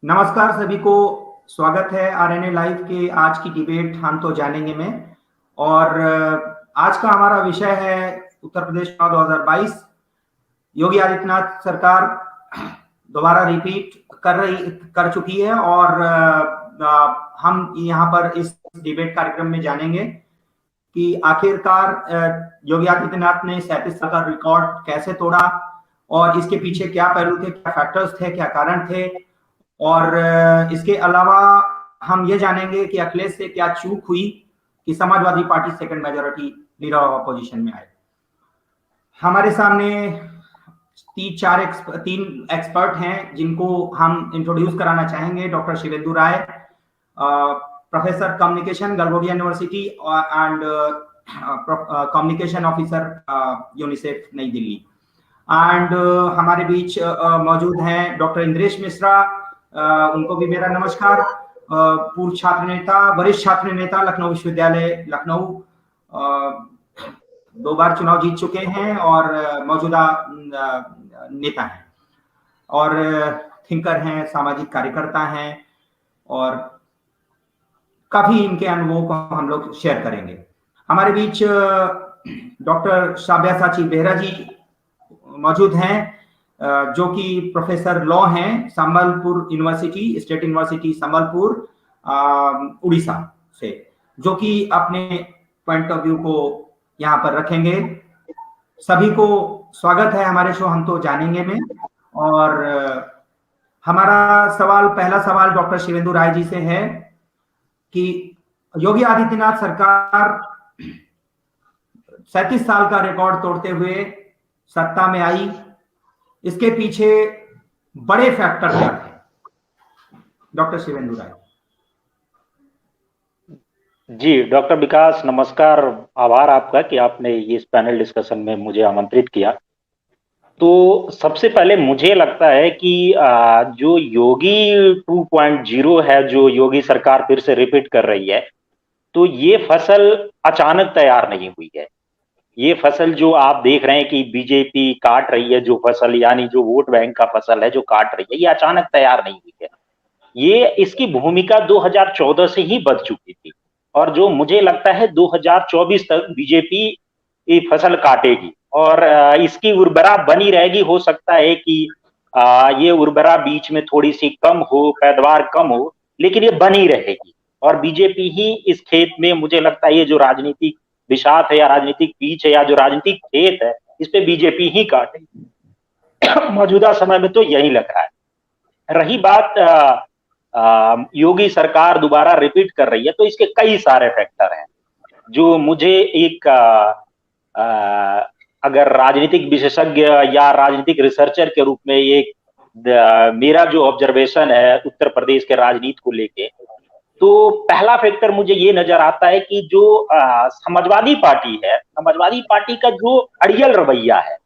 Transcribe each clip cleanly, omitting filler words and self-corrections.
नमस्कार सभी को। स्वागत है आरएनए लाइव के आज की डिबेट हम तो जानेंगे में। और आज का हमारा विषय है उत्तर प्रदेश चुनाव 2022। योगी आदित्यनाथ सरकार दोबारा रिपीट कर चुकी है और हम यहाँ पर इस डिबेट कार्यक्रम में जानेंगे कि आखिरकार योगी आदित्यनाथ ने 37 साल का रिकॉर्ड कैसे तोड़ा और इसके पीछे क्या पहलू थे, क्या फैक्टर्स थे, क्या कारण थे। और इसके अलावा हम ये जानेंगे कि अखिलेश से क्या चूक हुई कि Samajwadi party second majority leader of opposition में आए। हमारे सामने तीन एक्सपर्ट हैं जिनको हम इंट्रोड्यूस कराना चाहेंगे। Doctor Shivendu Rai, professor communication Galgotia university and communication officer UNICEF New Delhi. And हमारे बीच मौजूद हैं डॉक्टर इंद्रेश मिश्रा, उनको भी मेरा नमस्कार। पूर्व छात्र नेता, वरिष्ठ छात्र नेता, लखनऊ विश्वविद्यालय लखनऊ, 2 बार चुनाव जीत चुके हैं और मौजूदा नेता हैं और थिंकर हैं, सामाजिक कार्यकर्ता हैं और काफी इनके अनुभवों को हम लोग शेयर करेंगे। हमारे बीच डॉक्टर साब्यासाची बेहरा जी मौजूद हैं, जो कि प्रोफेसर लॉ हैं Sambalpur university, state university Sambalpur, Orissa से, जो कि अपने पॉइंट ऑफ व्यू को यहाँ पर रखेंगे। सभी को स्वागत है हमारे शो हम तो जानेंगे में। और हमारा पहला सवाल डॉक्टर शिवेंदु राय जी से है कि योगी आदित्यनाथ सरकार 37 साल का रिकॉर्ड तोड़ते हुए सत्ता में आई, इसके पीछे बड़े फैक्टर क्या थे? डॉक्टर शिवेंदु राय जी। डॉक्टर विकास नमस्कार, आभार आपका कि आपने इस पैनल डिस्कशन में मुझे आमंत्रित किया। तो सबसे पहले मुझे लगता है कि जो योगी 2.0 है, जो योगी सरकार फिर से रिपीट कर रही है, तो ये फसल अचानक तैयार नहीं हुई है। ये फसल जो आप देख रहे हैं कि बीजेपी काट रही है, जो फसल यानी जो वोट बैंक का फसल है जो काट रही है, ये अचानक तैयार नहीं हुई है। ये इसकी भूमिका 2014 से ही बद चुकी थी और जो मुझे लगता है 2024 तक बीजेपी ये फसल काटेगी और इसकी उर्वरा बनी रहेगी। हो सकता है कि ये उर्वरा बीच में थोड़ी सी कम हो, पैदावार कम हो, लेकिन ये बनी रहेगी और बीजेपी ही इस खेत में, मुझे लगता है ये जो राजनीतिक विषाद है या राजनीतिक पीच है या जो राजनीतिक खेत है, इस पे बीजेपी ही काटेगी। मौजूदा समय में तो यही लग रहा है। रही बात योगी सरकार दोबारा रिपीट कर रही है, तो इसके कई सारे फैक्टर हैं जो मुझे एक अगर राजनीतिक विशेषज्ञ या राजनीतिक रिसर्चर के रूप में एक मेरा जो ऑब्जर्वेशन है उत्तर प्रदेश के राजनीति को लेके, तो पहला फैक्टर मुझे ये नजर आता है कि जो समाजवादी पार्टी है, समाजवादी पार्टी का जो अड़ियल रवैया है,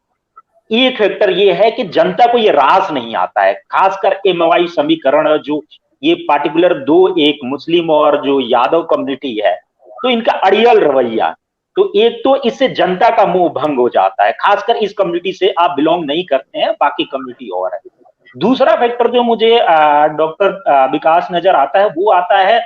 एक फैक्टर ये है कि जनता को ये रास नहीं आता है। खासकर एमवाई समीकरण, जो ये पार्टिकुलर दो, एक मुस्लिम और जो यादव कम्युनिटी है, तो इनका अड़ियल रवैया, तो एक तो इससे जनता का मोह भंग हो जाता है। खासकर इस कम्युनिटी से आप बिलोंग नहीं करते हैं, बाकी कम्युनिटी और है। दूसरा फैक्टर जो मुझे डॉक्टर विकास नजर आता है, वो आता है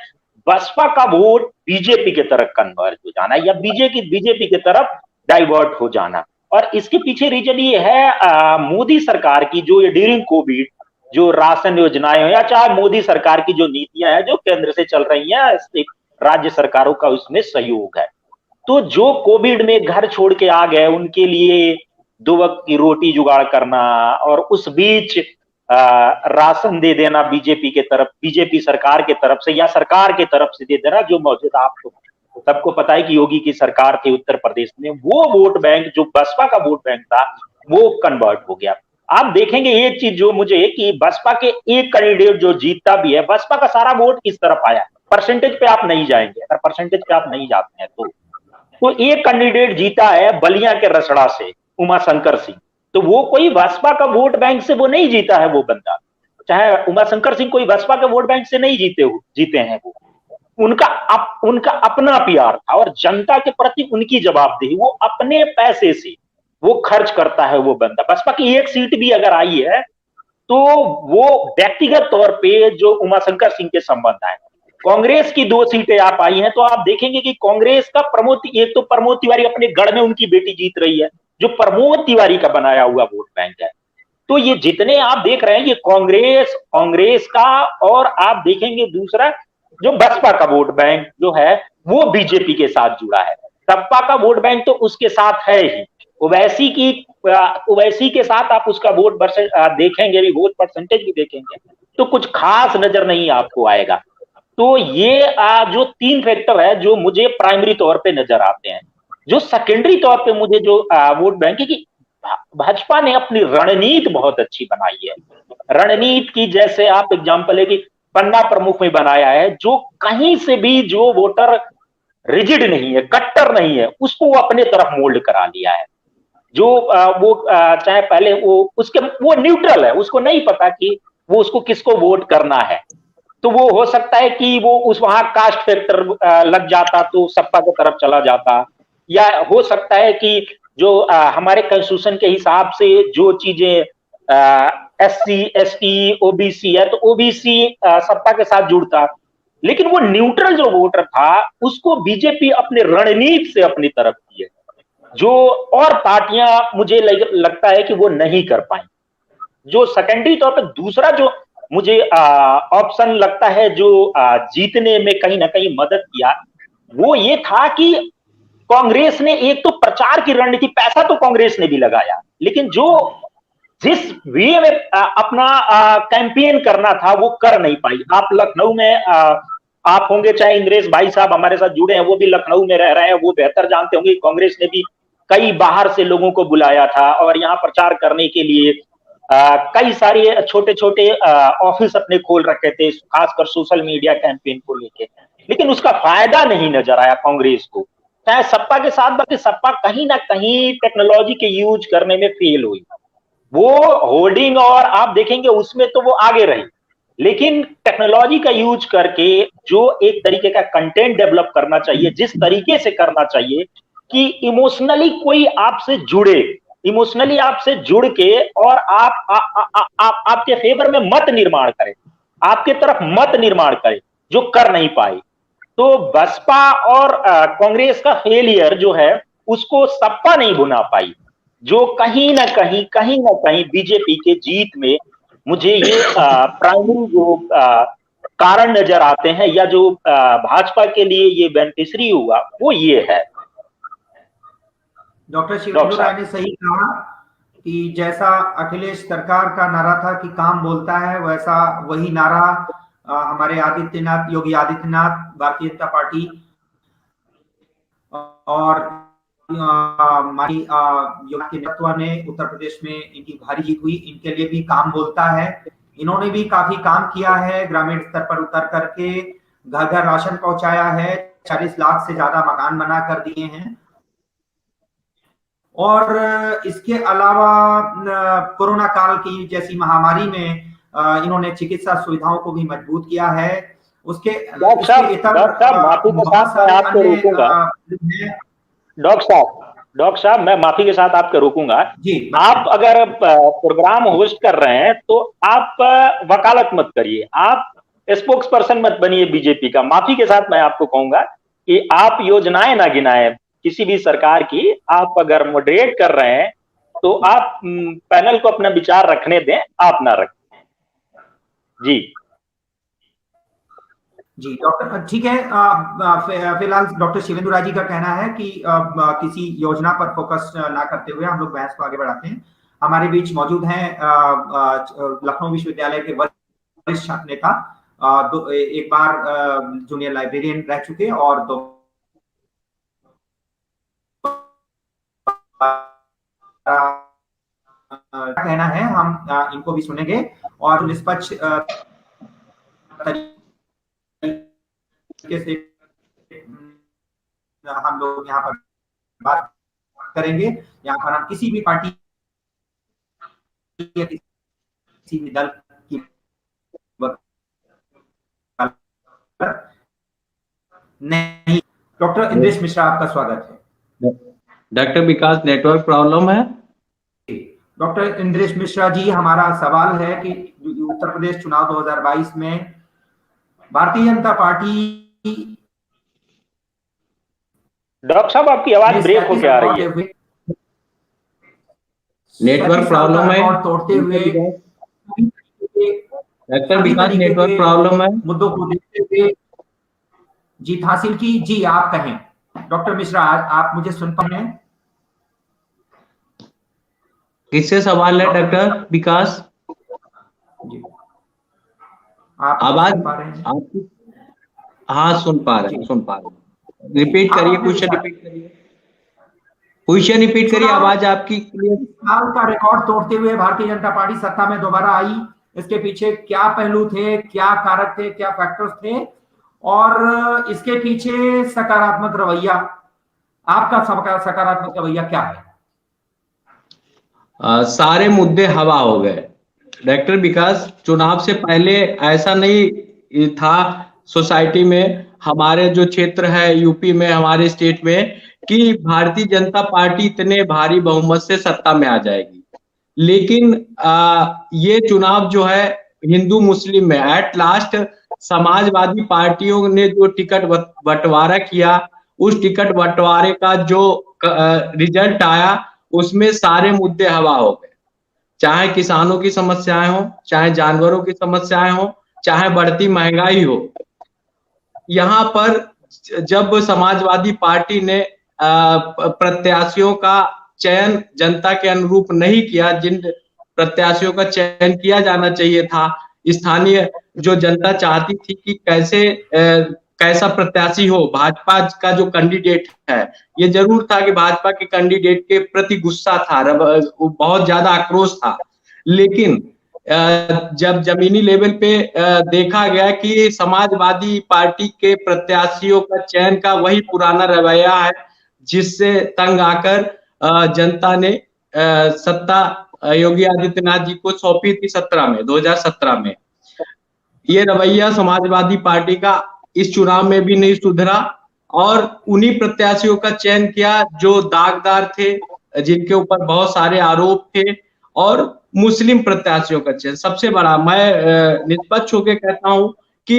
बसपा का वोट बीजेपी की तरफ कन्वर्ट हो जाना या बीजेपी की तरफ डाइवर्ट हो जाना। और इसके पीछे रीजन ये है मोदी सरकार की जो ये ड्यूरिंग कोविड जो राशन योजनाएं हो या चाहे मोदी सरकार की जो नीतियां हैं जो केंद्र से चल रही हैं, राज्य सरकारों का उसमें सहयोग है। तो जो कोविड में घर छोड़ के आ गए, उनके लिए 2 वक्त की रोटी जुगाड़ करना और उस बीच राशन दे देना बीजेपी के तरफ, बीजेपी सरकार के तरफ से या सरकार के तरफ से दे देना, जो मौजूदा आपको सबको पता है कि योगी की सरकार थी उत्तर प्रदेश में, वो वोट बैंक जो बसपा का वोट बैंक था वो कन्वर्ट हो गया। आप देखेंगे एक चीज जो मुझे कि बसपा के एक कैंडिडेट जो जीतता भी है, बसपा का सारा वोट इस तरफ आया। परसेंटेज पे आप नहीं जाएंगे, अगर परसेंटेज पे आप नहीं जाते हैं तो एक कैंडिडेट जीता है बलिया के रसड़ा से, उमा शंकर सिंह, तो वो कोई बसपा का वोट बैंक से वो नहीं जीता है। वो बंदा, चाहे उमा शंकर सिंह कोई बसपा के वोट बैंक से नहीं जीते हैं। वो उनका अपना प्यार था और जनता के प्रति उनकी जवाबदेही, वो अपने पैसे से वो खर्च करता है वो बंदा। बसपा की एक सीट भी अगर आई है तो वो व्यक्तिगत तौर पे जो उमाशंकर सिंह के संबंध है। कांग्रेस की 2 सीटें आप आई हैं तो आप देखेंगे कि कांग्रेस का एक तो प्रमोद तिवारी अपने गढ़ में उनकी बेटी जीत रही है, जो प्रमोद तिवारी का बनाया हुआ वोट बैंक है। तो ये जितने आप देख रहे हैं ये कांग्रेस का, और आप देखेंगे दूसरा जो बसपा का वोट बैंक जो है वो बीजेपी के साथ जुड़ा है। सपा का वोट बैंक तो उसके साथ है ही, ओवैसी के साथ आप उसका वोट देखेंगे भी, वोट परसेंटेज भी देखेंगे तो कुछ खास नजर नहीं आपको आएगा। तो ये जो 3 फैक्टर है जो मुझे प्राइमरी तौर पे नजर आते हैं। जो सेकेंडरी तौर पे मुझे जो वोट बैंक है कि भाजपा ने अपनी रणनीति बहुत अच्छी बनाई है। रणनीति की जैसे आप एग्जांपल है कि पन्ना प्रमुख में बनाया है, जो कहीं से भी जो वोटर रिजिड नहीं है, कट्टर नहीं है, उसको वो अपने तरफ मोल्ड करा लिया है। जो वो चाहे पहले वो न्यूट्रल है, उसको नहीं पता कि वो उसको किसको वोट करना है। तो वो हो सकता है कि वो वहां कास्ट फैक्टर लग जाता तो सपा की तरफ चला जाता, या हो सकता है कि जो हमारे कॉन्स्टिट्यूशन के हिसाब से जो चीजें SC ST OBC है तो OBC सपा के साथ जुड़ता। लेकिन वो न्यूट्रल जो वोटर था उसको बीजेपी अपने रणनीति से अपनी तरफ की है, जो और पार्टियां मुझे लगता है कि वो नहीं कर पाई। जो सेकेंडरी तौर पर दूसरा जो मुझे ऑप्शन लगता है जो जीतने में कहीं ना कहीं मदद किया, वो ये था कि कांग्रेस ने एक तो प्रचार की रणनीति, पैसा तो कांग्रेस ने भी लगाया, लेकिन जो जिस वे में अपना कैंपेन करना था वो कर नहीं पाई। आप लखनऊ में आप होंगे, चाहे इंद्रेश भाई साहब हमारे साथ जुड़े हैं, वो भी लखनऊ में रह रहे हैं, वो बेहतर जानते होंगे कांग्रेस ने भी कई बाहर से लोगों को बुलाया था और यहाँ प्रचार करने के लिए कई सारे छोटे छोटे ऑफिस अपने खोल रखे थे, खासकर सोशल मीडिया कैंपेन को लेके। लेकिन उसका फायदा नहीं नजर आया कांग्रेस को। चाहे सपा के साथ, बल्कि सपा कहीं ना कहीं टेक्नोलॉजी के यूज करने में फेल हुई। वो होर्डिंग और आप देखेंगे उसमें तो वो आगे रही, लेकिन टेक्नोलॉजी का यूज करके जो एक तरीके का कंटेंट डेवलप करना चाहिए, जिस तरीके से करना चाहिए कि इमोशनली कोई आपसे जुड़े, इमोशनली आपसे जुड़ के और आपके फेवर में मत निर्माण करे, आपके तरफ मत निर्माण करे, जो कर नहीं पाई। तो बसपा और कांग्रेस का फेलियर जो है उसको सपा नहीं भुना पाई, जो कहीं ना कहीं बीजेपी के जीत में मुझे ये प्राइमरी जो कारण नजर आते हैं, या जो भाजपा के लिए ये बेनिफिशियरी हुआ वो ये है। डॉक्टर शिवेंदु राय ने सही कहा कि जैसा अखिलेश सरकार का नारा था कि काम बोलता है, वैसा वही नारा हमारे योगी आदित्यनाथ, भारतीय जनता पार्टी और हमारी योगी के नेतृत्व ने उत्तर प्रदेश में इनकी भारी जीत हुई, इनके लिए भी काम बोलता है। इन्होंने भी काफी काम किया है, ग्रामीण स्तर पर उतर करके घर घर राशन पहुंचाया है, 40 लाख से ज्यादा मकान बना कर दिए हैं। और इसके अलावा कोरोना काल की जैसी महामारी में इन्होंने चिकित्सा सुविधाओं को भी मजबूत किया है। उसके डॉक्टर साहब मैं माफी के साथ आपको रोकूंगा जी। आप अगर प्रोग्राम होस्ट कर रहे हैं तो आप वकालत मत करिए, आप स्पोक्स पर्सन मत बनिए बीजेपी का। माफी के साथ मैं आपको कहूंगा कि आप योजनाएं ना गिनाएं किसी भी सरकार की। आप अगर मॉडरेट कर रहे हैं तो आप पैनल को अपना विचार रखने दें, आप ना रखें जी। जी डॉक्टर, ठीक है। फिलहाल डॉक्टर शिवेंदु राय जी का कहना है कि किसी योजना पर फोकस ना करते हुए हम लोग बहस को आगे बढ़ाते हैं। हमारे बीच मौजूद हैं लखनऊ विश्वविद्यालय के वरिष्ठ छात्र नेता, एक बार जूनियर लाइब्रेरियन रह चुके और दो कहना है, हम इनको भी सुनेंगे और निष्पक्ष तरीके से हम लोग यहाँ पर बात करेंगे। यहाँ पर हम किसी भी पार्टी या किसी भी दल की नहीं। डॉक्टर इंद्रेश मिश्रा, आपका स्वागत है। डॉक्टर विकास, नेटवर्क प्रॉब्लम है। डॉक्टर इंद्रेश मिश्रा जी, हमारा सवाल है कि उत्तर प्रदेश चुनाव 2022 में भारतीय जनता पार्टी। डॉक्टर साहब आपकी आवाज ब्रेक होकर आ रही है। नेटवर्क प्रॉब्लम है तोड़ते हुए डॉक्टर विकास, नेटवर्क प्रॉब्लम है। मुद्दों को देखते हुए जीत हासिल की। जी आप कहें डॉक्टर मिश्रा, आप मुझे सुन पा रहे हैं? किससे सवाल है डॉक्टर विकास? जी आप आवाज सुन पा रहे हैं? आपकी? हाँ सुन पा रहे हैं। रिपीट करिए, क्वेश्चन रिपीट करिए, क्वेश्चन रिपीट करिए, आवाज आपकी क्लियर। साल का रिकॉर्ड तोड़ते हुए भारतीय जनता पार्टी सत्ता में दोबारा आई, इसके पीछे क्या पहलू थे, क्या कारक थे, क्या फैक्टर्स थे, और इसके पीछे सकारात्मक रवैया, आपका सकारात्मक रवैया क्या है? सारे मुद्दे हवा हो गए डॉक्टर विकास। चुनाव से पहले ऐसा नहीं था सोसाइटी में, हमारे जो क्षेत्र है यूपी में, हमारे स्टेट में, कि भारतीय जनता पार्टी इतने भारी बहुमत से सत्ता में आ जाएगी। लेकिन ये चुनाव जो है हिंदू मुस्लिम में, एट लास्ट समाजवादी पार्टियों ने जो टिकट बंटवारा किया, उस टिकट बंटवारे का जो रिजल्ट आया उसमें सारे मुद्दे हवा हो गए। चाहे किसानों की समस्याएं हो, चाहे जानवरों की समस्याएं हो, चाहे बढ़ती महंगाई हो। यहाँ पर जब समाजवादी पार्टी ने प्रत्याशियों का चयन जनता के अनुरूप नहीं किया, जिन प्रत्याशियों का चयन किया जाना चाहिए था, स्थानीय जो जनता चाहती थी कि कैसा प्रत्याशी हो, भाजपा का जो कैंडिडेट है, ये जरूर था कि भाजपा के कैंडिडेट के प्रति गुस्सा था, बहुत ज्यादा आक्रोश था। लेकिन जब जमीनी लेवल पे देखा गया कि समाजवादी पार्टी के प्रत्याशियों का चयन का वही पुराना रवैया है, जिससे तंग आकर जनता ने सत्ता योगी आदित्यनाथ जी को सौंपी थी 2017 में। ये रवैया समाजवादी पार्टी का इस चुनाव में भी नहीं सुधरा और उन्हीं प्रत्याशियों का चयन किया जो दागदार थे, जिनके ऊपर बहुत सारे आरोप थे, और मुस्लिम प्रत्याशियों का चयन सबसे बड़ा। मैं निष्पक्ष होकर कहता हूं कि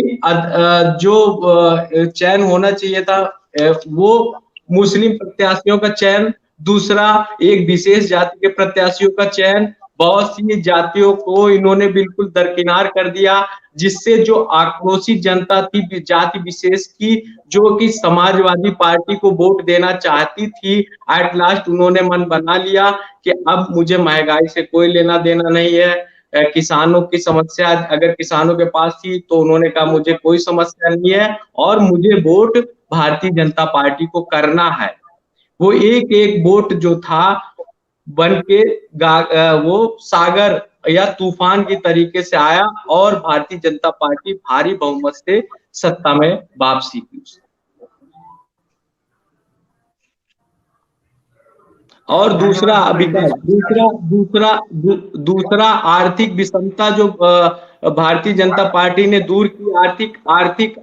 जो चयन होना चाहिए था वो मुस्लिम प्रत्याशियों का चयन, दूसरा एक विशेष जाति के प्रत्याशियों का चयन, बहुत सी जातियों को इन्होंने बिल्कुल दरकिनार कर दिया, जिससे जो आक्रोशित जनता थी जाति विशेष की, जो कि समाजवादी पार्टी को वोट देना चाहती थी, एट लास्ट उन्होंने मन बना लिया कि अब मुझे महंगाई से कोई लेना देना नहीं है। किसानों की समस्या अगर किसानों के पास थी तो उन्होंने कहा मुझे कोई समस्या नहीं है और मुझे वोट भारतीय जनता पार्टी को करना है। वो एक एक वोट जो था बन के वो सागर या तूफान की तरीके से आया और भारतीय जनता पार्टी भारी बहुमत से सत्ता में वापसी की। और दूसरा दूसरा आर्थिक विषमता जो भारतीय जनता पार्टी ने दूर की,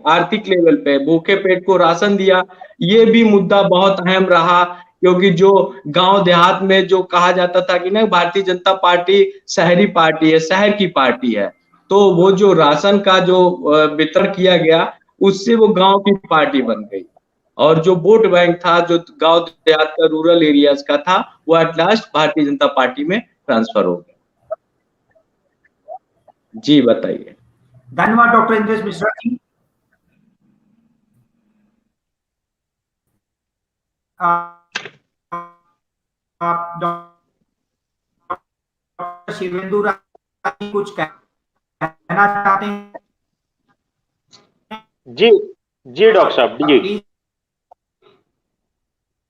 आर्थिक लेवल पे भूखे पेट को राशन दिया, ये भी मुद्दा बहुत अहम रहा। क्योंकि जो गांव देहात में जो कहा जाता था कि नहीं भारतीय जनता पार्टी शहरी पार्टी है, शहर की पार्टी है, तो वो जो राशन का जो वितरण किया गया उससे वो गांव की पार्टी बन गई और जो वोट बैंक था जो गांव देहात का, रूरल एरियाज का था, वो at last Bharatiya Janata party में ट्रांसफर हो गया। जी बताइए। धन्यवाद डॉक्टर इंद्रेश मिश्रा जी। आप डॉक्टर शिवेंदु राय कुछ कहना चाहते हैं? जी डॉक्टर साहब,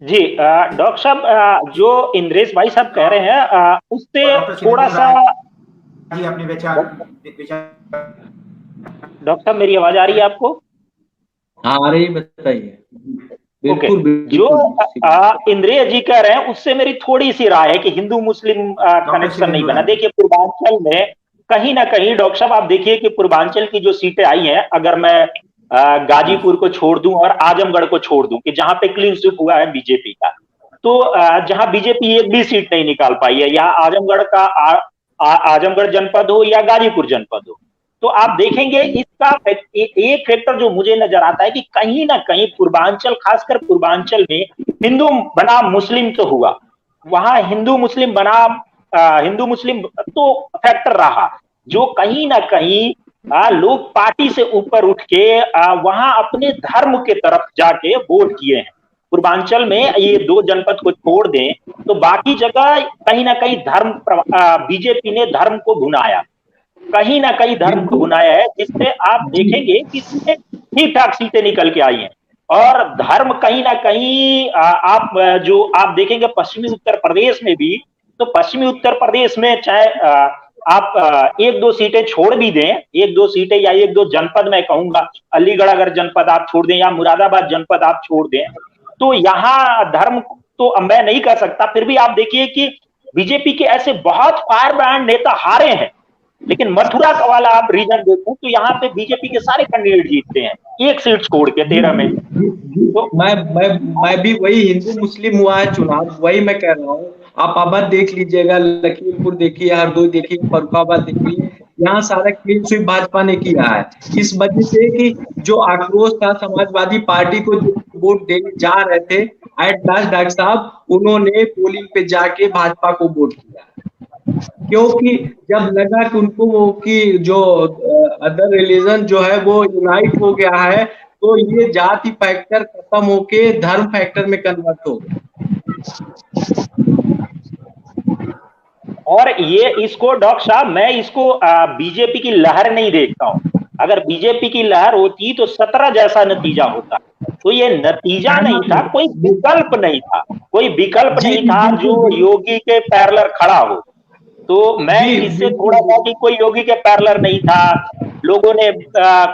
जी डॉक्टर साहब, जो इंद्रेश भाई साहब कह रहे हैं उससे थोड़ा सा जी अपने विचार। डॉक्टर साहब मेरी आवाज आ रही है आपको? हाँ आ रही, बताइए। बिल्कुल। जो इंद्रेश जी कह रहे हैं उससे मेरी थोड़ी सी राय है कि हिंदू मुस्लिम कनेक्शन नहीं बना। देखिए पूर्वांचल में कहीं ना कहीं डॉक्टर साहब आप देखिए कि पूर्वांचल की जो सीटें आई हैं, अगर मैं गाजीपुर को छोड़ दूं और आजमगढ़ को छोड़ दूं कि जहां पे क्लीन स्वीप हुआ है बीजेपी का, तो जहां बीजेपी एक भी सीट नहीं निकाल पाई है, यहाँ आजमगढ़ का आजमगढ़ जनपद हो या गाजीपुर जनपद हो। तो आप देखेंगे इसका एक फैक्टर जो मुझे नजर आता है कि कहीं ना कहीं पूर्वांचल, खासकर पूर्वांचल में हिंदू बनाम मुस्लिम तो हुआ, वहां हिंदू मुस्लिम बनाम हिंदू मुस्लिम तो फैक्टर रहा, जो कहीं ना कहीं लोग पार्टी से ऊपर उठ के वहां अपने धर्म के तरफ जाके वोट किए हैं। पूर्वांचल में ये 2 जनपद को छोड़ दें तो बाकी जगह कहीं ना कहीं धर्म, बीजेपी ने धर्म को भुनाया, कहीं ना कहीं धर्म को भुनाया है, जिससे आप देखेंगे कि ठीक ठाक सीटें निकल के आई हैं। और धर्म कहीं ना कहीं आप जो आप देखेंगे पश्चिमी उत्तर प्रदेश में भी, तो पश्चिमी उत्तर प्रदेश में चाहे आप 1-2 सीटें छोड़ भी दें, 1-2 सीटें या 1-2 जनपद, मैं कहूंगा अलीगढ़ अगर जनपद आप छोड़ दें या मुरादाबाद जनपद आप छोड़ दें, तो यहाँ धर्म तो मैं नहीं कह सकता, फिर भी आप देखिए कि बीजेपी के ऐसे बहुत फायर ब्रांड नेता हारे हैं। लेकिन मथुरा का वाला आप रीजन देखो तो यहाँ पे बीजेपी के सारे कैंडिडेट जीतते हैं, 1 सीट छोड़ के 13 में। तो मैं भी वही हिंदू मुस्लिम हुआ है चुनाव, वही मैं कह रहा हूँ। आप आबाद देख लीजिएगा, लखीमपुर देखिए, हरदोई देखिए, फर्रुखाबाद देखिए, यहाँ सारा क्लीन स्वीप भाजपा ने किया है। इस वजह से कि जो आक्रोश था समाजवादी पार्टी को जो वोट देने जा रहे थे, एट लास्ट डॉक्टर साहब उन्होंने पोलिंग पे जाके भाजपा को वोट किया, क्योंकि जब लगा कि उनको वो कि जो अदर रिलीजन जो है वो यूनाइट हो गया है, तो ये जाति फैक्टर खत्म होके धर्म फैक्टर में कन्वर्ट हो गया। और ये इसको डॉक्टर साहब, मैं इसको बीजेपी की लहर नहीं देखता हूं। अगर बीजेपी की लहर होती तो 17 जैसा नतीजा होता, तो ये नतीजा नहीं था, कोई विकल्प नहीं था, कोई विकल्प नहीं था जो योगी के पैरेलल खड़ा हो। तो मैं इससे थोड़ा सा कि कोई योगी के पैरेलल नहीं था, लोगों ने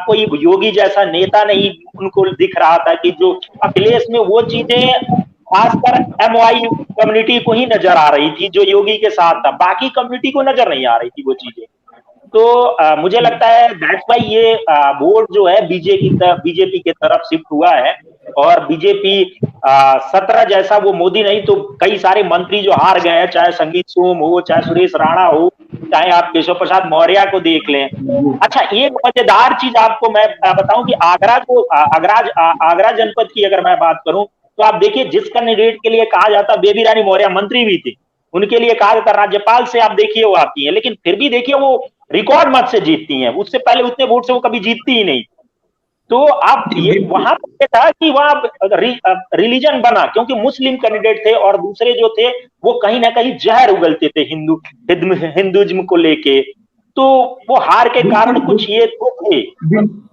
कोई योगी जैसा नेता नहीं उनको दिख रहा था, कि जो अखिलेश में वो चीजें खासकर एमवाई कम्युनिटी को ही नजर आ रही थी जो योगी के साथ था, बाकी कम्युनिटी को नजर नहीं आ रही थी वो चीजें। तो मुझे लगता है दैट्स व्हाई ये वोट जो है बीजेपी के तरफ शिफ्ट हुआ है। और बीजेपी 17 जैसा वो मोदी नहीं तो कई सारे मंत्री जो हार गए हैं, चाहे संगीत सोम हो, चाहे सुरेश राणा हो, चाहे आप केशव प्रसाद मौर्य को देख लें। अच्छा, एक मजेदार चीज आपको मैं बताऊं कि आगरा जनपद की अगर मैं बात करूं तो आप देखिए जिस कैंडिडेट के लिए कहा जाता, बेबी रानी मौर्य मंत्री भी थी, उनके लिए कहा जाता राज्यपाल से आप देखिए वो आती है, लेकिन फिर भी देखिए वो रिकॉर्ड मत से जीतती हैं, उससे पहले उतने वोट से वो कभी जीतती ही नहीं। तो आप ये वहां पर था कि वहां रिलीजन बना क्योंकि मुस्लिम कैंडिडेट थे और दूसरे जो थे वो कहीं ना कहीं जहर उगलते थे हिंदुइज्म को लेके, तो वो हार के कारण कुछ ये तो थे।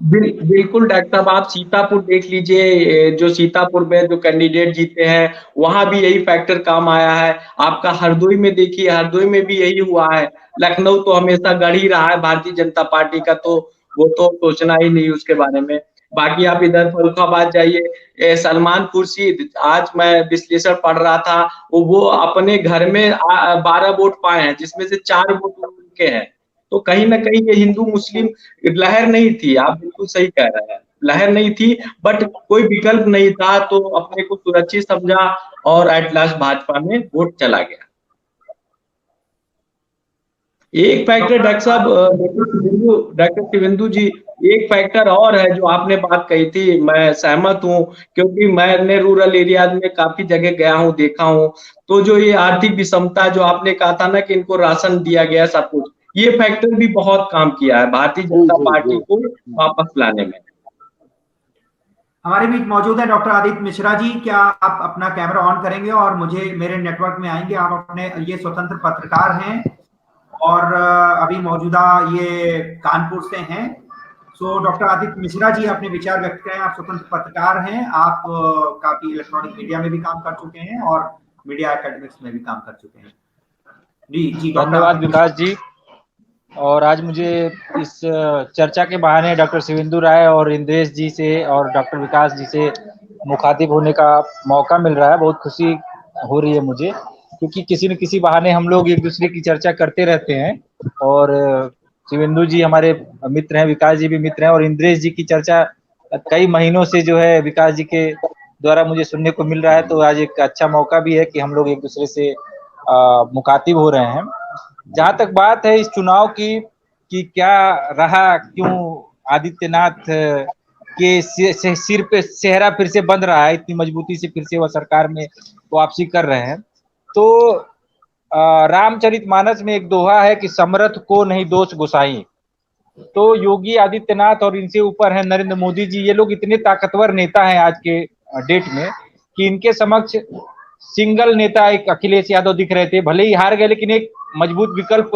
बिल्कुल डॉक्टर साहब, आप सीतापुर देख लीजिए, जो सीतापुर में जो कैंडिडेट जीते हैं वहां भी यही फैक्टर काम आया है। आपका हरदोई में देखिए, हरदोई में भी यही हुआ है। लखनऊ तो हमेशा गढ़ ही रहा है भारतीय जनता पार्टी का, तो वो तो सोचना ही नहीं उसके बारे में। बाकी आप इधर फर्रुखाबाद जाइए, सलमान खुर्शीद, आज मैं विश्लेषण पढ़ रहा था, वो अपने घर में 12 वोट पाए हैं, जिसमें से 4 वोट उनके हैं। तो कहीं ना कहीं ये हिंदू मुस्लिम लहर नहीं थी, आप बिल्कुल सही कह रहे हैं, लहर नहीं थी, बट कोई विकल्प नहीं था, तो अपने को सुरक्षित समझा और एट लास्ट भाजपा में वोट चला गया। एक फैक्टर डॉक्टर साहब, डॉक्टर शिवेंदु जी, एक फैक्टर और है जो आपने बात कही थी, मैं सहमत हूँ, क्योंकि मैंने रूरल एरियाज में काफी जगह गया हूँ, देखा हूँ, तो जो ये आर्थिक विषमता जो आपने कहा था ना कि इनको राशन दिया गया सब कुछ, ये फैक्टर भी बहुत काम किया है भारतीय जनता पार्टी को वापस लाने में। हमारे बीच मौजूद है डॉक्टर आदित्य मिश्रा जी, क्या आप अपना कैमरा ऑन करेंगे और मुझे मेरे नेटवर्क में आएंगे? आप अपने ये स्वतंत्र पत्रकार हैं और अभी मौजूदा ये कानपुर से हैं। सो डॉक्टर आदित्य मिश्रा जी अपने विचार व्यक्त करें। आप स्वतंत्र पत्रकार हैं, आप काफी इलेक्ट्रॉनिक मीडिया में भी काम कर चुके हैं और मीडिया एकेडमिक्स में भी काम कर चुके हैं। जी धन्यवाद विकास जी। और आज मुझे इस चर्चा के बहाने डॉक्टर शिवेंदु राय और इंद्रेश जी से और डॉक्टर विकास जी से मुखातिब होने का मौका मिल रहा है। बहुत खुशी हो रही है मुझे, क्योंकि किसी न किसी बहाने हम लोग एक दूसरे की चर्चा करते रहते हैं। और शिवेंदु जी हमारे मित्र हैं, विकास जी भी मित्र हैं, और इंद्रेश जी की चर्चा कई महीनों से जो है विकास जी के द्वारा मुझे सुनने को मिल रहा है। तो आज एक अच्छा मौका भी है कि हम लोग एक दूसरे से मुखातिब हो रहे हैं। जहां तक बात है इस चुनाव की कि क्या रहा, क्यों आदित्यनाथ के सिर पे सेहरा फिर से बंध रहा है, इतनी मजबूती से फिर से वह सरकार में वापसी कर रहे हैं, तो रामचरितमानस में एक दोहा है कि समरथ को नहीं दोष गोसाई। तो योगी आदित्यनाथ और इनसे ऊपर है नरेंद्र मोदी जी, ये लोग इतने ताकतवर नेता हैं आज के डेट में कि इनके समक्ष सिंगल नेता एक अखिलेश यादव दिख रहे थे, भले ही हार गए लेकिन एक मजबूत विकल्प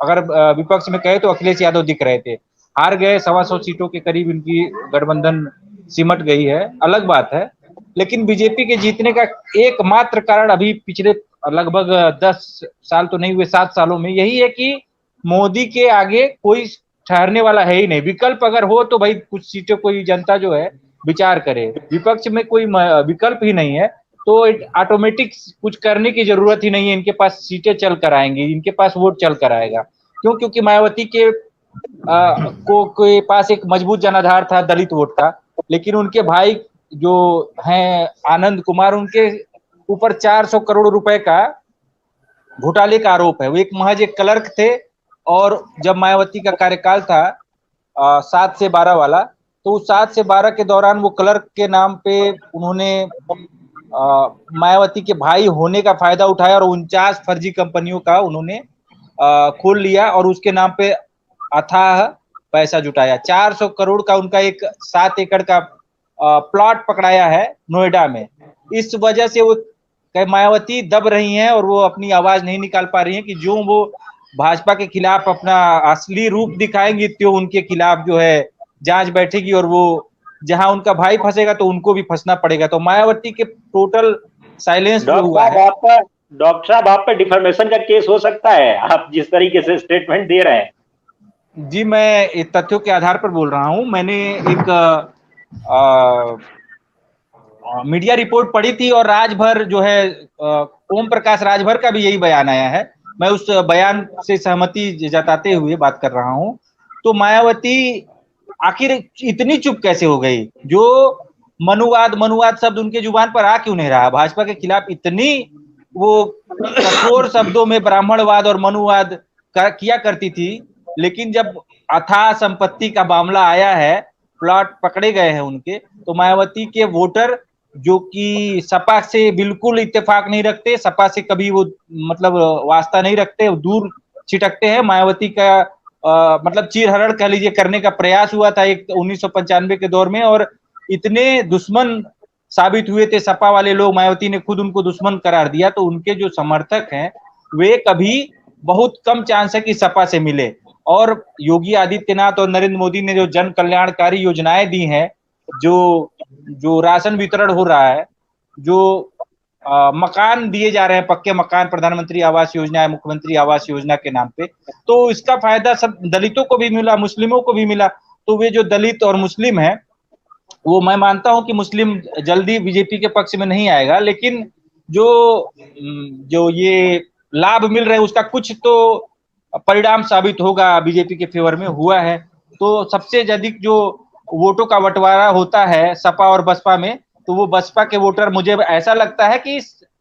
अगर विपक्ष में कहे तो अखिलेश यादव दिख रहे थे। हार गए, 125 सीटों के करीब इनकी गठबंधन सिमट गई है, अलग बात है। लेकिन बीजेपी के जीतने का एकमात्र कारण अभी पिछले लगभग 10 साल तो नहीं हुए, 7 सालों में यही है कि मोदी के आगे कोई ठहरने वाला है ही नहीं। विकल्प अगर हो तो भाई कुछ सीटों कोई जनता जो है विचार करे, विपक्ष में कोई विकल्प ही नहीं है तो ऑटोमेटिक कुछ करने की जरूरत ही नहीं है, इनके पास सीटें चल कर आएंगी, इनके पास वोट चल कर आएगा। क्यों? क्योंकि मायावती के के पास एक मजबूत जनाधार था, दलित वोट का, लेकिन उनके भाई जो हैं आनंद कुमार, उनके ऊपर 400 करोड़ रुपए का घोटाले का आरोप है। वो एक महज एक क्लर्क थे और जब मायावती का कार्यकाल था 7 से 12 वाला, तो 7 से 12 के दौरान वो क्लर्क के नाम पे उन्होंने मायावती के भाई होने का फायदा उठाया और 49 फर्जी कंपनियों का उन्होंने खोल लिया और उसके नाम पे अथाह पैसा जुटाया। 400 करोड़ का उनका एक 7 एकड़ का प्लॉट पकड़ाया है नोएडा में। इस वजह से वो मायावती दब रही हैं और वो अपनी आवाज नहीं निकाल पा रही हैं कि जो वो भाजपा के खिलाफ अपना असली रूप दिखाएंगी तो उनके खिलाफ जो है जांच बैठेगी और वो जहां उनका भाई फंसेगा तो उनको भी फंसना पड़ेगा। तो मायावती के टोटल साइलेंस जो हुआ है। डॉक्टर साहब, आप पे डिफॉर्मेशन का केस हो सकता है, आप जिस तरीके से स्टेटमेंट दे रहे हैं। जी, मैं तथ्यों के आधार पर बोल रहा हूं। मैंने एक मीडिया रिपोर्ट पढ़ी थी और राजभर जो है ओम प्रकाश राजभर का भी यही बयान आया है। मैं उस बयान से सहमति जताते हुए बात कर रहा हूं। तो मायावती आखिर इतनी चुप कैसे हो गई? जो मनुवाद शब्द उनके जुबान पर आ क्यों नहीं रहा? भाजपा के खिलाफ इतनी वो कठोर शब्दों में ब्राह्मणवाद और मनुवाद किया करती थी, लेकिन जब अथाह संपत्ति का मामला आया है, प्लॉट पकड़े गए हैं उनके, तो मायावती के वोटर जो कि सपा से बिल्कुल इत्तेफाक नहीं रखते, सपा से कभी वो मतलब वास्ता नहीं रखते, दूर छिटकते हैं। मायावती का मतलब चीरहरण कह लीजिए करने का प्रयास हुआ था एक 1995 के दौर में और इतने दुश्मन साबित हुए थे सपा वाले लोग, मायावती ने खुद उनको दुश्मन करार दिया। तो उनके जो समर्थक हैं वे कभी बहुत कम चांस है कि सपा से मिले। और योगी आदित्यनाथ और नरेंद्र मोदी ने जो जन कल्याणकारी योजनाएं दी हैं, जो राशन वितरण हो रहा है, जो मकान दिए जा रहे हैं, पक्के मकान, प्रधानमंत्री आवास योजना है, मुख्यमंत्री आवास योजना के नाम पे, तो इसका फायदा सब दलितों को भी मिला, मुस्लिमों को भी मिला। तो वे जो दलित और मुस्लिम है, वो मैं मानता हूं कि मुस्लिम जल्दी बीजेपी के पक्ष में नहीं आएगा, लेकिन जो ये लाभ मिल रहे हैं उसका कुछ तो परिणाम साबित होगा बीजेपी के फेवर में, हुआ है। तो सबसे अधिक जो वोटों का बंटवारा होता है सपा और बसपा में, तो वो बसपा के वोटर मुझे ऐसा लगता है कि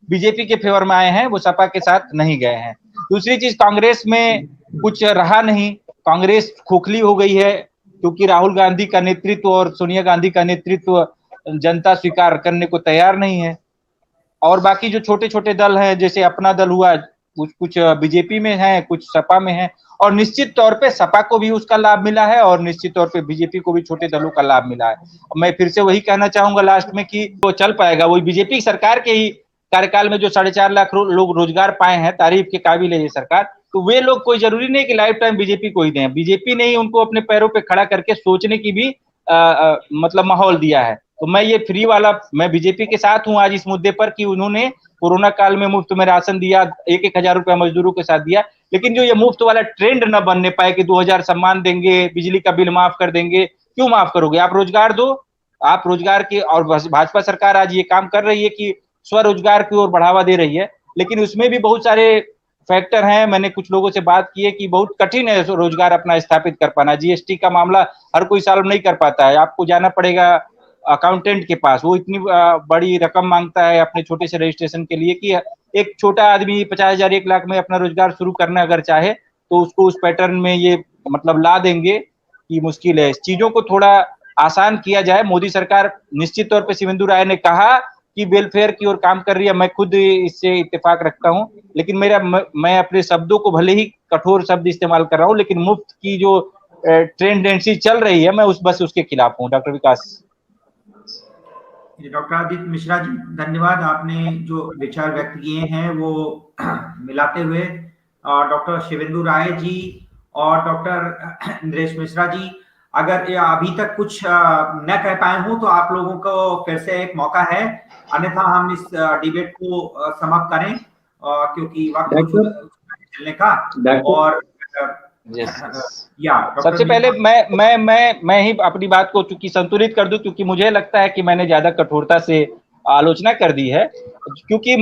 बीजेपी के फेवर में आए हैं, वो सपा के साथ नहीं गए हैं। दूसरी चीज, कांग्रेस में कुछ रहा नहीं, कांग्रेस खोखली हो गई है क्योंकि राहुल गांधी का नेतृत्व और सोनिया गांधी का नेतृत्व जनता स्वीकार करने को तैयार नहीं है। और बाकी जो छोटे छोटे दल हैं, जैसे अपना दल हुआ, कुछ बीजेपी में है, कुछ सपा में है, और निश्चित तौर पे सपा को भी उसका लाभ मिला है और निश्चित तौर पे बीजेपी को भी छोटे दलों का लाभ मिला है। मैं फिर से वही कहना चाहूंगा लास्ट में कि वो चल पाएगा, वही बीजेपी सरकार के ही कार्यकाल में जो 4.5 लाख लोग रोजगार पाए हैं, तारीफ के काबिल है ये सरकार। तो वे लोग कोई जरूरी नहीं कि लाइफ टाइम बीजेपी को ही दें, बीजेपी ने ही उनको अपने पैरों पे खड़ा करके सोचने की भी मतलब माहौल दिया है। तो मैं ये फ्री वाला, मैं बीजेपी के साथ हूं आज इस मुद्दे पर कि उन्होंने कोरोना काल में मुफ्त में राशन दिया, 1-1 हजार रुपया मजदूरों के साथ दिया, लेकिन जो ये मुफ्त वाला ट्रेंड न बनने पाए कि 2000 सम्मान देंगे, बिजली का बिल माफ कर देंगे। क्यों माफ करोगे? आप रोजगार दो, आप रोजगार के, और भाजपा सरकार आज ये काम कर रही है कि स्वरोजगार की ओर बढ़ावा दे रही है, लेकिन उसमें भी बहुत सारे फैक्टर हैं। मैंने कुछ लोगों से बात की है कि बहुत कठिन है रोजगार अपना स्थापित कर पाना। जीएसटी का मामला हर कोई साल नहीं कर पाता है, आपको जाना पड़ेगा अकाउंटेंट के पास, वो इतनी बड़ी रकम मांगता है अपने छोटे से रजिस्ट्रेशन के लिए कि एक छोटा आदमी 50,000 1 लाख में अपना रोजगार शुरू करना अगर चाहे तो उसको उस पैटर्न में ये मतलब ला देंगे कि मुश्किल है। चीजों को थोड़ा आसान किया जाए। मोदी सरकार निश्चित तौर पे शिवेंदु राय ने कहा कि वेलफेयर की ओर काम कर रही है, मैं खुद इससे इत्तेफाक रखता हूं, लेकिन मैं अपने शब्दों को भले ही कठोर शब्द इस्तेमाल कर रहा हूं, लेकिन मुफ्त की जो टेंडेंसी चल रही है मैं बस उसके खिलाफ हूं। डॉक्टर विकास। डॉक्टर आदित्य मिश्रा जी, धन्यवाद। आपने जो विचार व्यक्त किए हैं वो मिलाते हुए डॉक्टर शिवेंदु राय जी और डॉक्टर इंद्रेश मिश्रा जी, अगर अभी तक कुछ न कह पाए हो तो आप लोगों को फिर से एक मौका है, अन्यथा हम इस डिबेट को समाप्त करें क्योंकि वक्त हो चलने का। और सबसे पहले मैं ही अपनी बात को चूंकि संतुलित कर दूं, क्योंकि मुझे लगता है कि मैंने ज्यादा कठोरता से आलोचना कर दी है, क्योंकि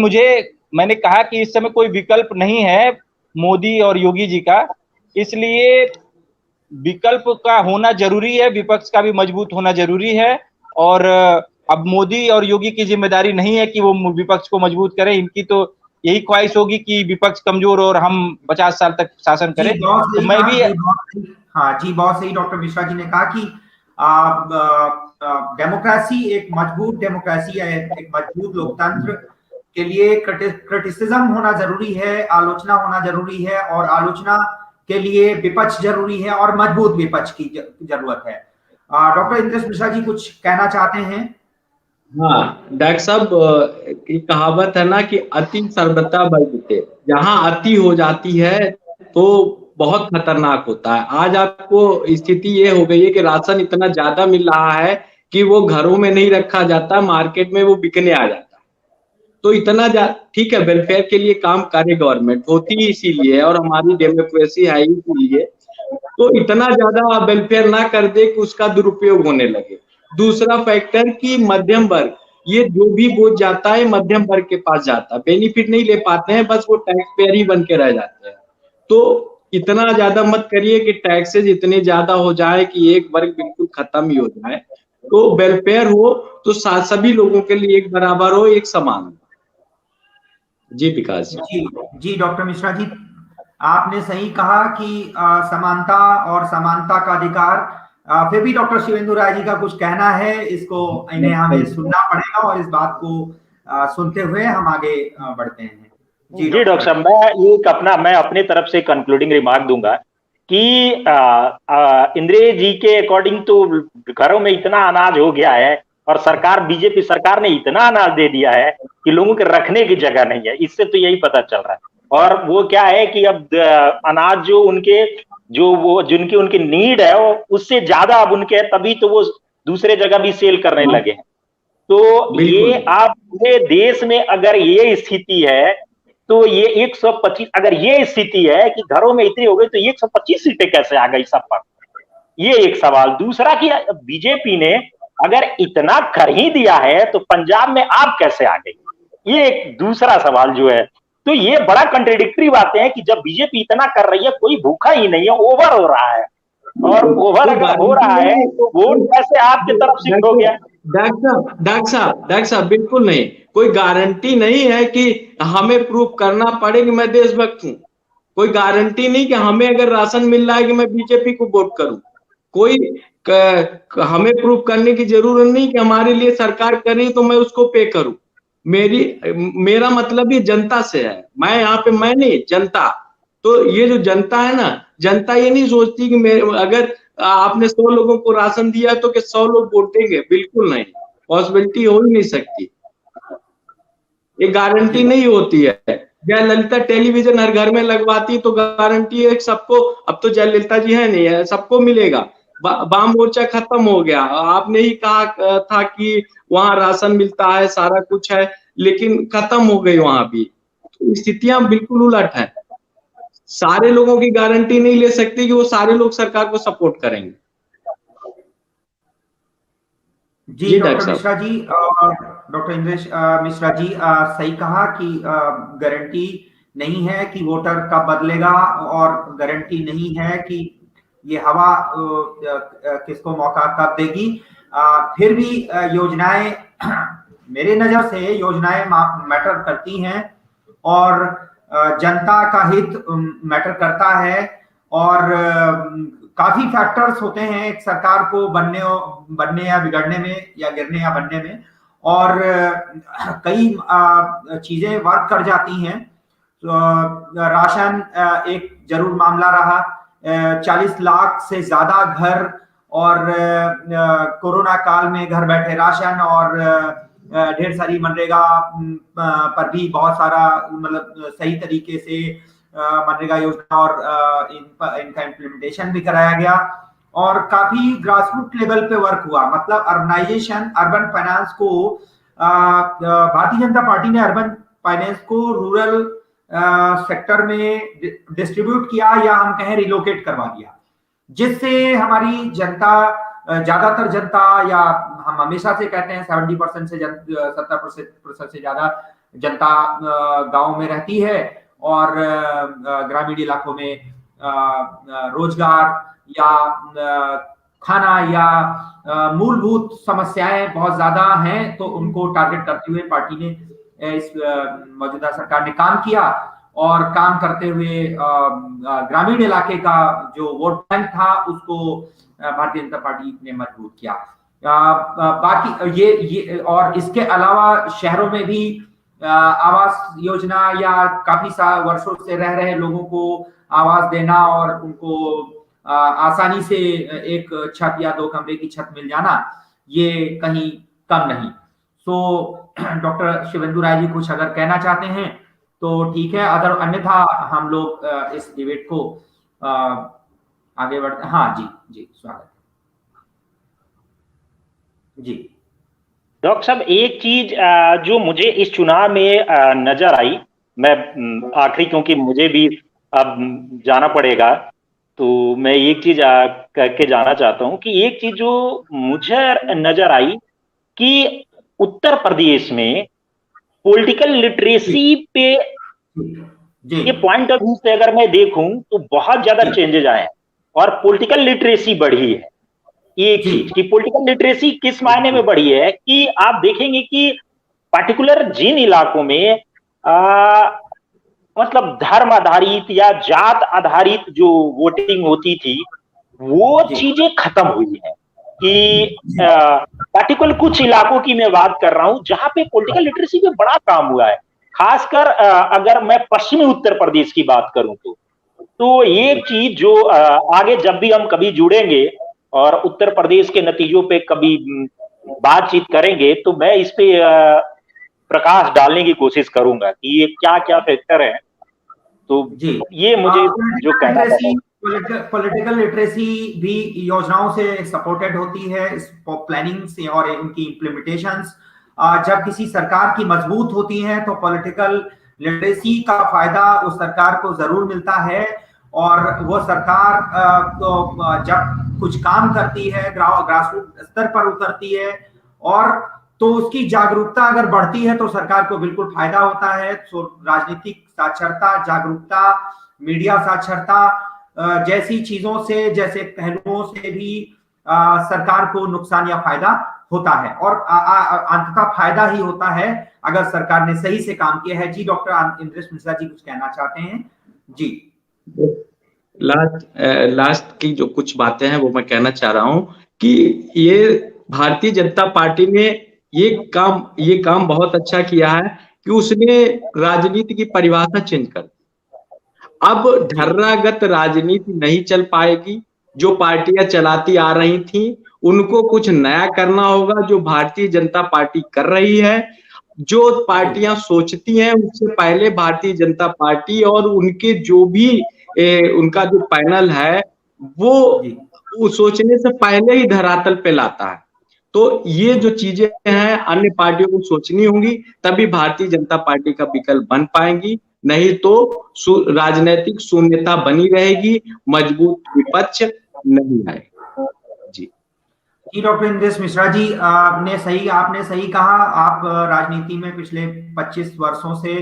मैंने कहा कि इस समय कोई विकल्प नहीं है मोदी और योगी जी का, इसलिए विकल्प का होना जरूरी है, विपक्ष का भी मजबूत होना जरूरी है। और अब मोदी और योगी की जिम्मेदारी नहीं है कि वो विपक्ष को मजबूत करें, इनकी तो यही ख्वाहिश होगी कि विपक्ष कमजोर और हम 50 साल तक शासन करें। तो मैं भी बहुत सही डॉक्टर मिश्रा जी ने कहा कि डेमोक्रेसी एक मजबूत डेमोक्रेसी है, एक मजबूत लोकतंत्र के लिए क्रिटिसिज्म होना जरूरी है, आलोचना होना जरूरी है, और आलोचना के लिए विपक्ष जरूरी है और मजबूत विपक्ष की जरूरत है। डॉक्टर इंद्रेश मिश्रा जी कुछ कहना चाहते हैं? हाँ डॉक्टर साहब, की कहावत है ना कि अति सर्वथा भयते, जहां अति हो जाती है तो बहुत खतरनाक होता है। आज आपको स्थिति ये हो गई है कि राशन इतना ज्यादा मिल रहा है कि वो घरों में नहीं रखा जाता, मार्केट में वो बिकने आ जाता है। तो इतना ठीक है, वेलफेयर के लिए काम करे गवर्नमेंट, होती ही इसीलिए और हमारी डेमोक्रेसी है इसीलिए, तो इतना ज्यादा वेलफेयर ना कर दे कि उसका दुरुपयोग होने लगे। दूसरा फैक्टर कि मध्यम वर्ग, ये जो भी बोझ जाता है मध्यम वर्ग के पास जाता है, बेनिफिट नहीं ले पाते हैं, बस वो टैक्स पेयर ही बन के रह जाते हैं। तो इतना ज्यादा मत करिए कि टैक्सेज इतने ज्यादा हो जाए कि एक वर्ग बिल्कुल खत्म ही हो जाए। तो वेलफेयर हो तो सभी लोगों के लिए एक बराबर हो, एक समान हो। जी विकास जी डॉक्टर मिश्रा जी, आपने सही कहा कि समानता और समानता का अधिकार। फिर भी डॉक्टर शिवेंदु राय जी का कुछ कहना है, इसको इन्हें हमें सुनना पड़ेगा और इस बात को सुनते हुए हम आगे बढ़ते हैं। जी डॉक्टर साहब, मैं अपने तरफ से कंक्लूडिंग रिमार्क दूंगा कि इंद्रेश जी के अकॉर्डिंग तो घरों में इतना अनाज हो गया है और बीजेपी सरकार ने इतना अनाज दे दिया है कि लोगों के रखने की जगह नहीं है। इससे तो यही पता चल रहा है। और वो क्या है कि अब अनाज जिनकी उनकी नीड है उससे ज्यादा अब उनके है, तभी तो वो दूसरे जगह भी सेल करने लगे हैं। तो ये आप पूरे देश में अगर ये स्थिति है तो ये 125, अगर ये स्थिति है कि घरों में इतनी हो गई तो 125 सीटें कैसे आ गई सब पर, ये एक सवाल। दूसरा कि बीजेपी ने अगर इतना कर ही दिया है तो पंजाब में आप कैसे आ गई, ये एक दूसरा सवाल जो है। तो ये बड़ा कंट्राडिक्टरी बातें हैं कि जब बीजेपी इतना कर रही है, कोई भूखा ही नहीं है, ओवर हो रहा है, और ओवर अगर हो रहा है तो वोट कैसे आपकी तरफ शिफ्ट हो गया? डॉक्टर साहब बिल्कुल नहीं, कोई गारंटी नहीं है कि हमें प्रूव करना पड़े कि मैं देशभक्त हूँ। कोई गारंटी नहीं कि हमें अगर राशन मिल रहा है कि मैं बीजेपी को वोट करूं। कोई हमें प्रूव करने की जरूरत नहीं कि हमारे लिए सरकार कर रही तो मैं उसको पे करूं। मेरा मतलब ये जनता से है, मैं यहाँ पे मैं नहीं, जनता। तो ये जो जनता है ना, जनता ये नहीं सोचती कि अगर आपने 100 लोगों को राशन दिया तो कि 100 लोग वोट देंगे, बिल्कुल नहीं, पॉसिबिलिटी हो ही नहीं सकती, ये गारंटी नहीं होती है। जयललिता टेलीविजन हर घर में लगवाती तो गारंटी है सबको, अब तो जयललिता जी है नहीं है, सबको मिलेगा। वाम मोर्चा खत्म हो गया, आपने ही कहा था कि वहां राशन मिलता है, सारा कुछ है, लेकिन खत्म हो गई वहां भी। तो स्थितियां बिल्कुल उलट है। सारे लोगों की गारंटी नहीं ले सकती कि वो सारे लोग सरकार को सपोर्ट करेंगे। जी डॉक्टर मिश्रा जी, डॉक्टर इंद्रेश मिश्रा जी, सही कहा कि गारंटी नहीं है कि वोटर कब बदलेगा, और गारंटी नहीं है कि ये हवा किसको मौका कब देगी। फिर भी योजनाएं मेरे नजर से योजनाएं मैटर करती हैं और जनता का हित मैटर करता है और काफी फैक्टर्स होते हैं एक सरकार को बनने या बिगड़ने में या गिरने या बनने में और कई चीजें वर्क कर जाती हैं। तो राशन एक जरूर मामला रहा, 40 लाख से ज्यादा घर और कोरोना काल में घर बैठे राशन और ढेर सारी मनरेगा पर भी बहुत सारा मतलब सही तरीके से मनरेगा योजना और इनका इम्प्लीमेंटेशन भी कराया गया और काफी ग्रासरूट लेवल पे वर्क हुआ। मतलब अर्बनाइजेशन, अर्बन फाइनेंस को भारतीय जनता पार्टी ने अर्बन फाइनेंस को रूरल सेक्टर में डिस्ट्रीब्यूट किया या हम कहें रिलोकेट करवा दिया, जिससे हमारी जनता, ज्यादातर जनता, या हम हमेशा से कहते हैं 70% से 70% से ज्यादा जनता गांव में रहती है और ग्रामीण इलाकों में रोजगार या खाना या मूलभूत समस्याएं बहुत ज्यादा हैं, तो उनको टारगेट करते हुए पार्टी ने इस मौजूदा सरकार ने काम किया और काम करते हुए ग्रामीण इलाके का जो वोट बैंक था उसको भारतीय जनता पार्टी ने मजबूत किया। बाकी ये और इसके अलावा शहरों में भी आवास योजना या काफी वर्षों से रह रहे लोगों को आवास देना और उनको आसानी से एक छत या 2 कमरे की छत मिल जाना, ये कहीं कम नहीं। सो डॉक्टर शिवेंदु राय जी कुछ अगर कहना चाहते हैं तो ठीक है, अगर अन्यथा हम लोग इस डिबेट को आगे बढ़ते। हाँ जी, जी स्वागत जी। डॉक्टर साहब, एक चीज जो मुझे इस चुनाव में नजर आई, मैं आखिरी क्योंकि मुझे भी अब जाना पड़ेगा, तो मैं एक चीज करके जाना चाहता हूं कि एक चीज जो मुझे नजर आई कि उत्तर प्रदेश में पॉलिटिकल लिटरेसी पे ये पॉइंट ऑफ व्यू से अगर मैं देखूं तो बहुत ज्यादा चेंजेस आए हैं और पॉलिटिकल लिटरेसी बढ़ी है। एक चीज कि पॉलिटिकल लिटरेसी किस मायने में बढ़ी है कि आप देखेंगे कि पार्टिकुलर जिन इलाकों में मतलब धर्म आधारित या जात आधारित जो वोटिंग होती थी वो चीजें खत्म हुई है कि पार्टिकुलर कुछ इलाकों की मैं बात कर रहा हूं जहां पे पॉलिटिकल लिटरेसी पे बड़ा काम हुआ है। खासकर अगर मैं पश्चिमी उत्तर प्रदेश की बात करूं तो ये चीज जो आगे जब भी हम कभी जुड़ेंगे और उत्तर प्रदेश के नतीजों पे कभी बातचीत करेंगे तो मैं इस पे प्रकाश डालने की कोशिश करूंगा कि ये क्या क्या फैक्टर है। तो ये मुझे जो कहना है, पॉलिटिकल लिटरेसी भी योजनाओं से सपोर्टेड होती है, प्लानिंग से और उनकी इम्प्लीमेंटेशंस जब किसी सरकार की मजबूत होती है तो पॉलिटिकल लिटरेसी का फायदा उस सरकार को जरूर मिलता है और वो सरकार तो जब कुछ काम करती है ग्रासरूट स्तर पर उतरती है और तो उसकी जागरूकता अगर बढ़ती है तो सरकार को बिल्कुल फायदा होता है। तो राजनीतिक साक्षरता, जागरूकता, मीडिया साक्षरता जैसी चीजों से, जैसे पहलुओं से भी सरकार को नुकसान या फायदा होता है और अंततः फायदा ही होता है अगर सरकार ने सही से काम किया है। जी डॉक्टर इंद्रेश मिश्रा जी कुछ कहना चाहते हैं? जी लास्ट की जो कुछ बातें हैं वो मैं कहना चाह रहा हूं कि ये भारतीय जनता पार्टी ने ये काम बहुत अच्छा किया है कि उसने राजनीति की परिभाषा चेंज कर दी। अब ढर्रागत राजनीति नहीं चल पाएगी। जो पार्टियां चलाती आ रही थी उनको कुछ नया करना होगा, जो भारतीय जनता पार्टी कर रही है। जो पार्टियां सोचती हैं उससे पहले भारतीय जनता पार्टी और उनके जो भी उनका जो पैनल है वो सोचने से पहले ही धरातल पे लाता है। तो ये जो चीजें हैं अन्य पार्टियों को सोचनी होंगी, तभी भारतीय जनता पार्टी का विकल्प बन पाएंगी, नहीं तो राजनीतिक शून्यता बनी रहेगी, मजबूत विपक्ष नहीं आएगा। जी डॉक्टर इंद्रेश मिश्रा जी, आपने सही कहा। आप राजनीति में पिछले 25 वर्षों से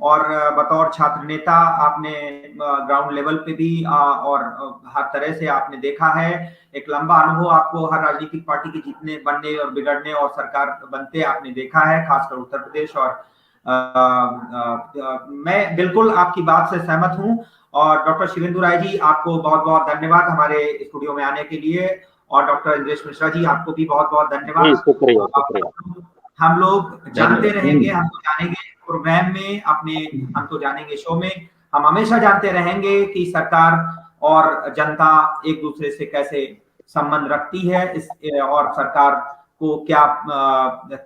और बतौर छात्र नेता आपने ग्राउंड लेवल पे भी और हर तरह से आपने देखा है, एक लंबा अनुभव आपको हर राजनीतिक पार्टी के जीतने, बनने और बिगड़ने और सरकार बनते आपने देखा है, खासकर उत्तर प्रदेश। और मैं बिल्कुल आपकी बात से सहमत हूं। और डॉक्टर शिवेंदु राय जी, आपको बहुत बहुत धन्यवाद हमारे स्टूडियो में आने के लिए। और डॉक्टर इंद्रेश मिश्रा जी, आपको भी बहुत बहुत धन्यवाद। शुक्रिया। हम लोग जानते रहेंगे, हम तो जानेंगे प्रोग्राम में अपने, हम तो जानेंगे शो में, हम हमेशा जानते रहेंगे कि सरकार और जनता एक दूसरे से कैसे संबंध रखती है, और सरकार को क्या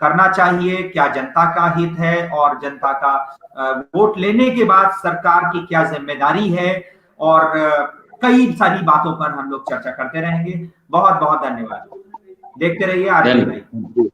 करना चाहिए, क्या जनता का हित है, और जनता का वोट लेने के बाद सरकार की क्या जिम्मेदारी है, और कई सारी बातों पर हम लोग चर्चा करते रहेंगे। बहुत बहुत धन्यवाद। देखते रहिए आज।